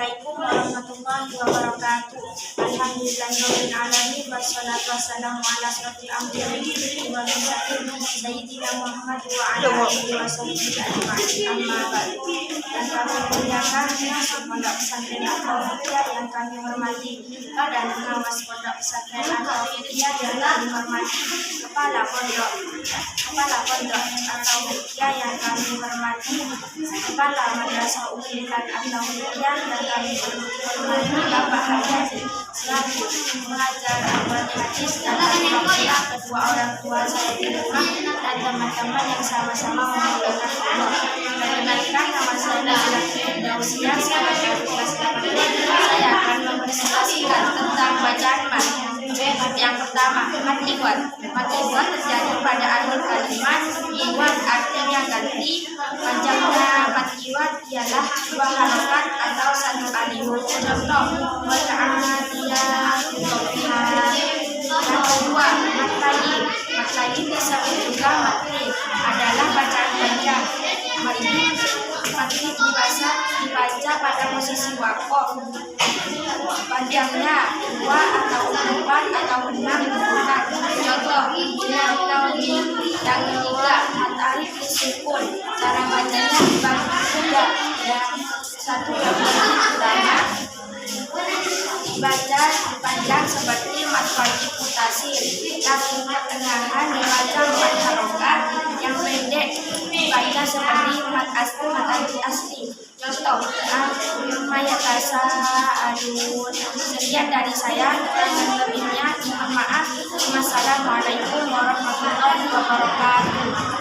Assalamualaikum warahmatullahi wabarakatuh. Alhamdulillahirabbil alamin wassalatu wassalamu ala asyrofil anbiya'i wal mursalin sayyidina Muhammad wa ala alihi washabbihi ajma'in. Amma ba'du. Yang kami muliakan Pondok Pesantren Al-Tauhidiyah, yang kami hormati dan pengawas Pondok Pesantren Al-Tauhidiyah, yang kami hormati Kepala Pondok Al-Tauhidiyah, yang kami hormati Kepala Madrasah Ulilan Al-Tauhidiyah, yang kami hormati Bapak Haji selaku pengajar Al-Quran Hadis, dan kedua orang tua saya di rumah, dan teman-teman yang sama-sama memuliakan Allah. Perkenalkan, nama saya Dausia, saya dari kelas 8. Saya akan mempresentasikan tentang bacaan mat. Yang pertama, mat iwat. Mat iwat terjadi pada akhir kalimat. Iwat artinya ganti. Panjangnya mat iwat ialah 2 harokat atau 1 alif. Contoh, yang kedua, mat lain. Mat lain disebut juga mat lif, adalah bacaan panjang. Mat lif dibaca pada posisi wakof. Panjangnya 2 atau 4 atau 6 bukan. Contoh, yang ketiga, mat alif disukun. Cara bacanya dibagi 3. Yang satu yang pertama dibaca panjang seperti mat wajib mutasil. Yang pertengahan dibaca mat harokat. Yang pendek dibaca seperti mat asli. Contoh, mayatasa adun. Sekian dari saya, dan lebihnya mohon maaf. Wassalamualaikum warahmatullahi wabarakatuh.